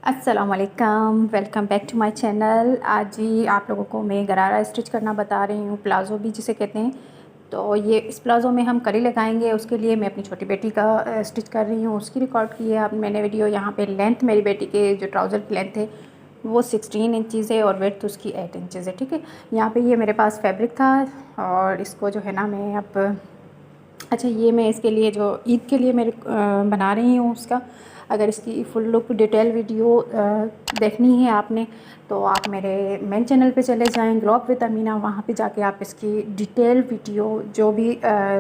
अस्सलाम वालेकुम, welcome back to my channel. आज ही आप लोगों को मैं गरारा स्टिच करना बता रही हूँ, प्लाज़ो भी जिसे कहते हैं। तो ये इस प्लाज़ो में हम कली लगाएंगे, उसके लिए मैं अपनी छोटी बेटी का स्टिच कर रही हूँ, उसकी रिकॉर्ड की है अब मैंने वीडियो। यहाँ पे लेंथ मेरी बेटी के जो ट्राउज़र की लेंथ है वो 16 इंचज़ है और वेड्थ उसकी 8 इंचज़ है। ठीक है, यहाँ पर ये मेरे पास फैब्रिक था और इसको जो है ना मैं अब अच्छा ये मैं इसके लिए जो ईद के लिए मेरे बना रही हूँ उसका। अगर इसकी फुल लुक डिटेल वीडियो देखनी है आपने तो आप मेरे मेन चैनल पे चले जाएं, ग्रो अप विद अमीना। वहाँ पे जाके आप इसकी डिटेल वीडियो जो भी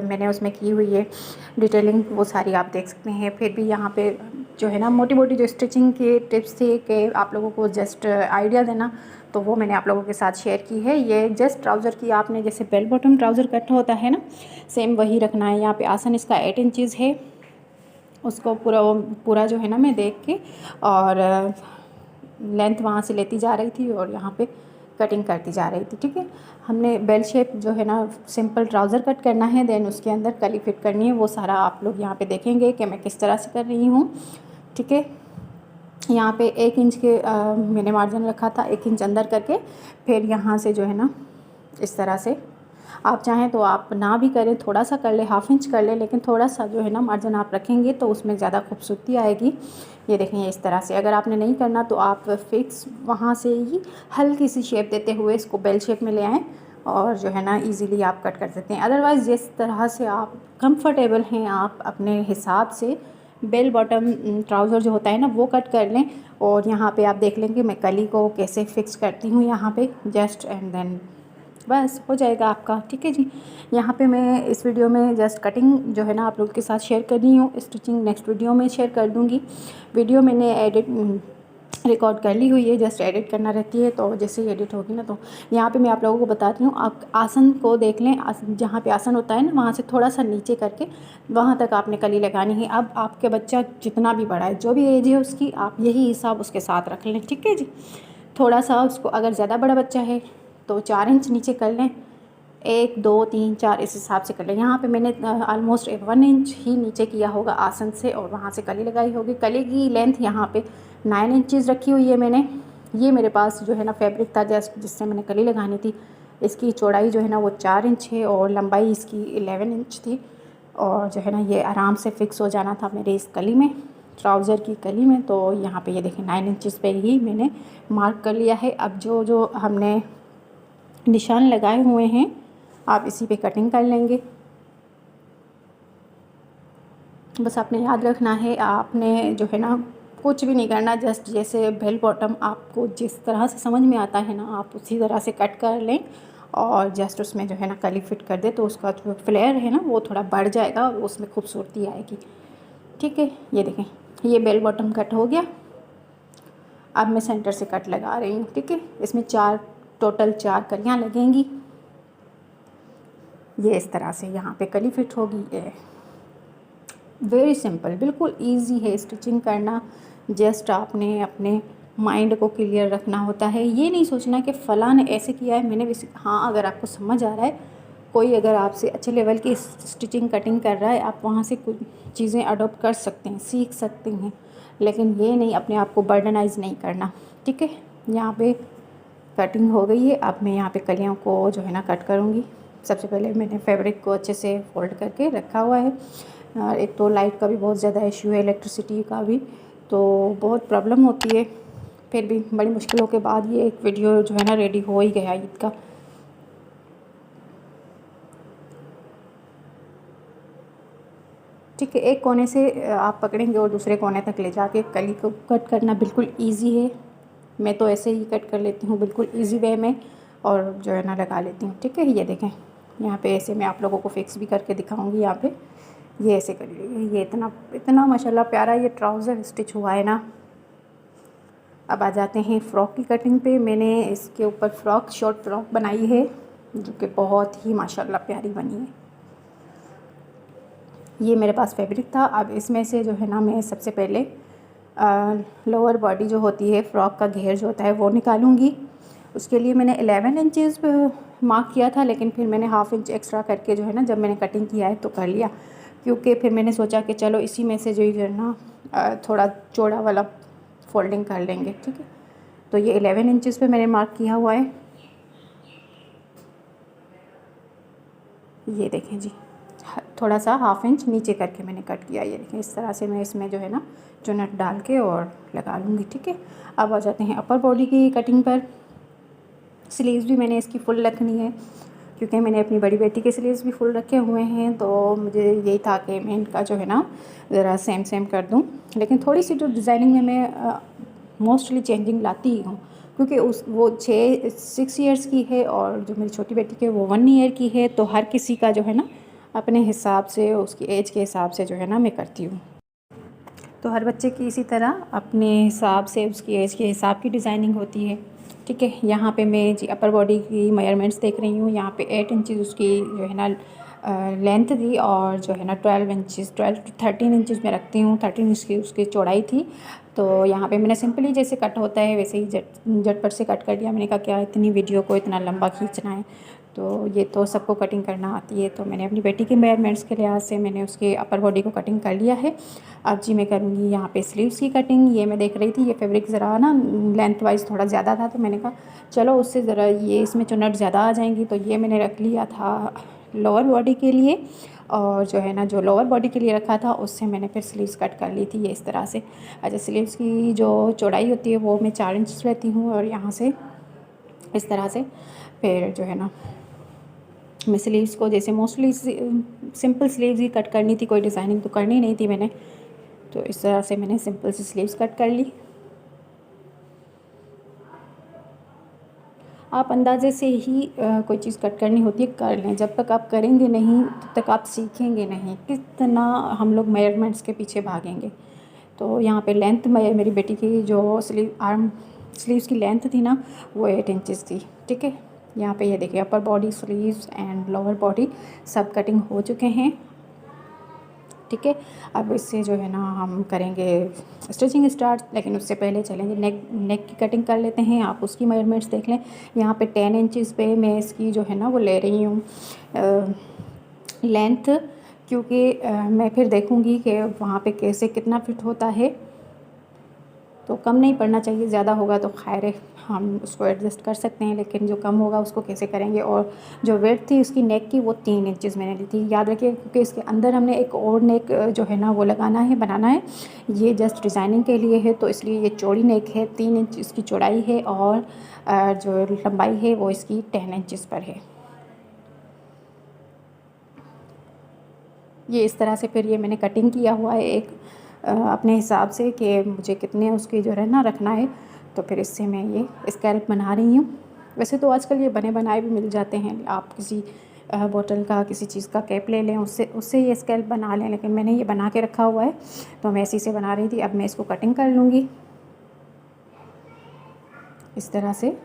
मैंने उसमें की हुई है डिटेलिंग वो सारी आप देख सकते हैं। फिर भी यहाँ पे जो है ना मोटी मोटी जो स्टिचिंग के टिप्स थे कि आप लोगों को जस्ट आइडिया देना, तो वो मैंने आप लोगों के साथ शेयर की है। ये जस्ट ट्राउज़र की आपने जैसे बेल बॉटम ट्राउज़र कट होता है ना, सेम वही रखना है। यहाँ पे आसन इसका 8 इंचज़ है, उसको पूरा जो है ना मैं देख के और लेंथ वहाँ से लेती जा रही थी और यहाँ पे कटिंग करती जा रही थी। ठीक है, हमने बेल शेप जो है ना सिंपल ट्राउज़र कट करना है, देन उसके अंदर कली फिट करनी है। वो सारा आप लोग यहाँ पे देखेंगे कि मैं किस तरह से कर रही हूँ। ठीक है, यहाँ पे 1 इंच के मैंने मार्जिन रखा था, 1 इंच अंदर करके फिर यहाँ से जो है ना इस तरह से आप चाहें तो आप ना भी करें, थोड़ा सा कर ले, हाफ इंच कर ले, लेकिन थोड़ा सा जो है ना मार्जिन आप रखेंगे तो उसमें ज़्यादा खूबसूरती आएगी। ये देखें इस तरह से। अगर आपने नहीं करना तो आप फिक्स वहाँ से ही हल्की सी शेप देते हुए इसको बेल शेप में ले आएँ और जो है ना इजीली आप कट कर सकते हैं। अदरवाइज़ जिस तरह से आप कंफर्टेबल हैं आप अपने हिसाब से बेल बॉटम ट्राउज़र जो होता है ना वो कट कर लें। और यहाँ पे आप देख लेंगे मैं कली को कैसे फ़िक्स करती हूँ यहाँ पे जस्ट, एंड देन बस हो जाएगा आपका। ठीक है जी, यहाँ पे मैं इस वीडियो में जस्ट कटिंग जो है ना आप लोगों के साथ शेयर कर रही हूँ। स्टिचिंग नेक्स्ट वीडियो में शेयर कर दूँगी। वीडियो मैंने रिकॉर्ड कर ली हुई है, जस्ट एडिट करना रहती है, तो जैसे ही एडिट होगी ना तो यहाँ पे मैं आप लोगों को बताती हूँ। आप आसन को देख लें, जहाँ पे आसन होता है ना वहाँ से थोड़ा सा नीचे करके वहाँ तक आपने कली लगानी है। अब आपके बच्चा जितना भी बड़ा है, जो भी एज है उसकी, आप यही हिसाब उसके साथ रख लें। ठीक है जी, थोड़ा सा उसको अगर ज़्यादा बड़ा बच्चा है तो 4 इंच नीचे कर लें, 1 2 3 4 इस हिसाब से कर लें। यहाँ पे मैंने ऑलमोस्ट 1 इंच ही नीचे किया होगा आसन से और वहाँ से कली लगाई होगी। कली की लेंथ यहाँ पे 9 इंचज़ रखी हुई है मैंने। ये मेरे पास जो है ना फैब्रिक था जस्ट जिससे मैंने कली लगानी थी। इसकी चौड़ाई जो है ना वो 4 इंच है और लंबाई इसकी 11 इंच थी। और जो है ना ये आराम से फ़िक्स हो जाना था मेरे इस कली में, ट्राउज़र की कली में। तो यहाँ पे ये देखें 9 इंचज़ पे ही मैंने मार्क कर लिया है। अब जो जो हमने निशान लगाए हुए हैं आप इसी पे कटिंग कर लेंगे। बस आपने याद रखना है, आपने जो है ना कुछ भी नहीं करना, जस्ट जैसे बेल बॉटम आपको जिस तरह से समझ में आता है ना आप उसी तरह से कट कर लें और जस्ट उसमें जो है ना कली फिट कर दे तो उसका जो फ्लेयर है ना वो थोड़ा बढ़ जाएगा और उसमें खूबसूरती आएगी। ठीक है, ये देखें ये बेल बॉटम कट हो गया। अब मैं सेंटर से कट लगा रही हूँ। ठीक है, इसमें टोटल 4 कलियाँ लगेंगी। ये इस तरह से यहाँ पे कली फिट होगी। ये वेरी सिंपल, बिल्कुल इजी है स्टिचिंग करना। जस्ट आपने अपने माइंड को क्लियर रखना होता है। ये नहीं सोचना कि फ़लाँ ने ऐसे किया है मैंने भी। हाँ, अगर आपको समझ आ रहा है, कोई अगर आपसे अच्छे लेवल की स्टिचिंग कटिंग कर रहा है आप वहाँ से कुछ चीज़ें अडोप्ट कर सकते हैं, सीख सकते हैं, लेकिन ये नहीं अपने आप को बर्डनाइज़ नहीं करना। ठीक है, यहाँ पे कटिंग हो गई है। अब मैं यहाँ पे कलियों को जो है ना कट करूँगी। सबसे पहले मैंने फैब्रिक को अच्छे से फोल्ड करके रखा हुआ है। एक तो लाइट का भी बहुत ज़्यादा इशू है, इलेक्ट्रिसिटी का भी तो बहुत प्रॉब्लम होती है। फिर भी बड़ी मुश्किलों के बाद ये एक वीडियो जो है ना रेडी हो ही गया ईद का। ठीक है, एक कोने से आप पकड़ेंगे और दूसरे कोने तक ले जाके कली को कट करना बिल्कुल ईजी है। मैं तो ऐसे ही कट कर लेती हूँ बिल्कुल ईजी वे में और जो है ना लगा लेती हूँ। ठीक है, ये देखें यहाँ पे ऐसे मैं आप लोगों को फिक्स भी करके दिखाऊंगी। यहाँ पे ये ऐसे करिए। ये इतना इतना माशाल्लाह प्यारा ये ट्राउज़र स्टिच हुआ है ना। अब आ जाते हैं फ़्रॉक की कटिंग पे। मैंने इसके ऊपर फ़्रॉक, शॉर्ट फ्रॉक बनाई है जो कि बहुत ही माशाल्लाह प्यारी बनी है। ये मेरे पास फैब्रिक था। अब इसमें से जो है ना मैं सबसे पहले लोअर बॉडी जो होती है, फ़्रॉक का घेर जो होता है वो निकालूंगी। उसके लिए मैंने 11 इंचज़ मार्क किया था, लेकिन फिर मैंने हाफ इंच एक्स्ट्रा करके जो है ना जब मैंने कटिंग किया है तो कर लिया, क्योंकि फिर मैंने सोचा कि चलो इसी में से जो है ना थोड़ा चौड़ा वाला फोल्डिंग कर लेंगे, ठीक है। तो ये 11 इंचज़ पे मैंने मार्क किया हुआ है, ये देखें जी, थोड़ा सा ½ इंच नीचे करके मैंने कट किया। ये देखें इस तरह से मैं इसमें जो है ना चुनट डाल के और लगा लूँगी, ठीक है। अब आ जाते हैं अपर बॉडी की कटिंग पर। स्लीव्स भी मैंने इसकी फुल रखनी है, क्योंकि मैंने अपनी बड़ी बेटी के स्लीव्स भी फुल रखे हुए हैं, तो मुझे यही था कि मैं इनका जो है ना ज़रा सेम सेम कर दूँ। लेकिन थोड़ी सी जो डिज़ाइनिंग में मैं मोस्टली चेंजिंग लाती ही हूँ, क्योंकि वो 6 ईयर्स की है और जो मेरी छोटी बेटी के वो 1 ईयर की है। तो हर किसी का जो है ना अपने हिसाब से, उसकी एज के हिसाब से जो है ना मैं करती हूँ। तो हर बच्चे की इसी तरह अपने हिसाब से, उसकी एज के हिसाब की डिज़ाइनिंग होती है, ठीक है। यहाँ पे मैं जी अपर बॉडी की मेजरमेंट्स देख रही हूँ। यहाँ पे 8 इंचज़ उसकी जो है ना लेंथ थी, और जो है ना 12 to 13 इंचज़ में रखती हूँ। 13 इंच की उसकी चौड़ाई थी। तो यहाँ पे मैंने सिंपली जैसे कट होता है वैसे ही झटपट से कट कर दिया। मैंने कहा क्या इतनी वीडियो को इतना लंबा खींचना है, तो ये तो सबको कटिंग करना आती है। तो मैंने अपनी बेटी के मेजरमेंट्स के लिहाज से मैंने उसके अपर बॉडी को कटिंग कर लिया है। अब जी मैं करूँगी यहाँ पे स्लीव्स की कटिंग। ये मैं देख रही थी ये फैब्रिक ज़रा ना लेंथ वाइज थोड़ा ज़्यादा था, तो मैंने कहा चलो उससे ज़रा ये इसमें चुनट ज़्यादा आ जाएंगी। तो ये मैंने रख लिया था लोअर बॉडी के लिए, और जो है ना जो लोअर बॉडी के लिए रखा था उससे मैंने फिर स्लीव्स कट कर ली थी ये इस तरह से। अच्छा, स्लीव्स की जो चौड़ाई होती है वो मैं 4 इंच लेती हूँ, और यहाँ से इस तरह से फिर जो है ना मैं स्लीव्स को जैसे मोस्टली सिंपल स्लीव्स ही कट करनी थी, कोई डिज़ाइनिंग तो करनी नहीं थी मैंने। तो इस तरह से मैंने सिंपल सी स्लीव्स कट कर ली। आप अंदाज़े से ही कोई चीज़ कट करनी होती है कर लें, जब तक आप करेंगे नहीं तब तक आप सीखेंगे नहीं, कितना हम लोग मेजरमेंट्स के पीछे भागेंगे। तो यहाँ पे लेंथ मेरी बेटी की जो स्लीव्स की लेंथ थी ना वो 8 इंचज़ थी, ठीक है। यहाँ पे ये देखिए upper body, sleeves and lower body सब कटिंग हो चुके हैं, ठीक है। अब इससे जो है ना हम करेंगे स्टिचिंग स्टार्ट, लेकिन उससे पहले चलेंगे नेक की कटिंग कर लेते हैं। आप उसकी मेजरमेंट्स देख लें। यहाँ पे 10 इंचज़ पे मैं इसकी जो है ना वो ले रही हूँ लेंथ, क्योंकि मैं फिर देखूँगी कि वहाँ पे कैसे कितना फिट होता है। तो कम नहीं पड़ना चाहिए, ज़्यादा होगा तो खैर है हम उसको एडजस्ट कर सकते हैं, लेकिन जो कम होगा उसको कैसे करेंगे। और जो वेट थी उसकी नेक की वो 3 इंचज़ मैंने ली थी, याद रखिए, क्योंकि इसके अंदर हमने एक और नेक जो है ना वो लगाना है, बनाना है। ये जस्ट डिज़ाइनिंग के लिए है, तो इसलिए ये चौड़ी नेक है, 3 इंच इसकी चौड़ाई है, और जो लंबाई है वो इसकी 10 इंचज़ पर है। ये इस तरह से फिर ये मैंने कटिंग किया हुआ है एक अपने हिसाब से कि मुझे कितने उसकी जो है ना रखना है। तो फिर इससे मैं ये स्कैल्प बना रही हूँ। वैसे तो आजकल ये बने बनाए भी मिल जाते हैं, आप किसी बोतल का किसी चीज़ का कैप ले लें, उससे ये स्कैल्प बना लें, लेकिन मैंने ये बना के रखा हुआ है तो मैं इसी से बना रही थी। अब मैं इसको कटिंग कर लूँगी इस तरह से।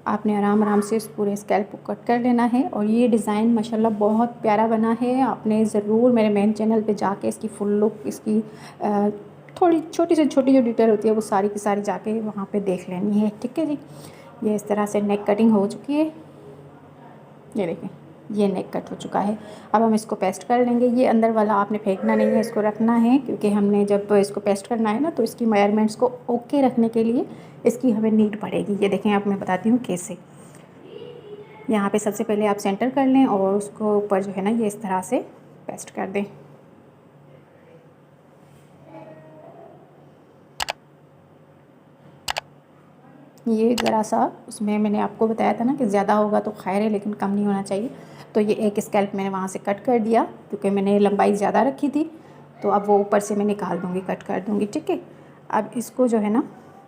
आपने आराम आराम से इस पूरे स्कैल्प को कट कर लेना है। और ये डिज़ाइन माशाल्लाह बहुत प्यारा बना है। आपने ज़रूर मेरे मेन चैनल पे जाके इसकी फुल लुक, इसकी थोड़ी छोटी से छोटी जो डिटेल होती है वो सारी की सारी जाके वहाँ पे देख लेनी है, ठीक है जी। ये इस तरह से नेक कटिंग हो चुकी है, ये देखें ये नेक कट हो चुका है। अब हम इसको पेस्ट कर लेंगे। ये अंदर वाला आपने फेंकना नहीं है, इसको रखना है, क्योंकि हमने जब इसको पेस्ट करना है ना तो इसकी मेजरमेंट्स को ओके रखने के लिए इसकी हमें नीड पड़ेगी। ये देखें, आप मैं बताती हूँ कैसे। यहाँ पे सबसे पहले आप सेंटर कर लें और उसको ऊपर जो है ना ये इस तरह से पेस्ट कर दें। ये ज़रा सा उसमें मैंने आपको बताया था ना कि ज़्यादा होगा तो खैर है, लेकिन कम नहीं होना चाहिए। तो ये एक स्कैल्प मैंने वहाँ से कट कर दिया, क्योंकि मैंने लंबाई ज़्यादा रखी थी। तो अब वो ऊपर से मैं निकाल दूँगी, कट कर दूँगी, ठीक है। अब इसको जो है ना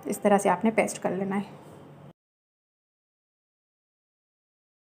इस तरह से आपने पेस्ट कर लेना है।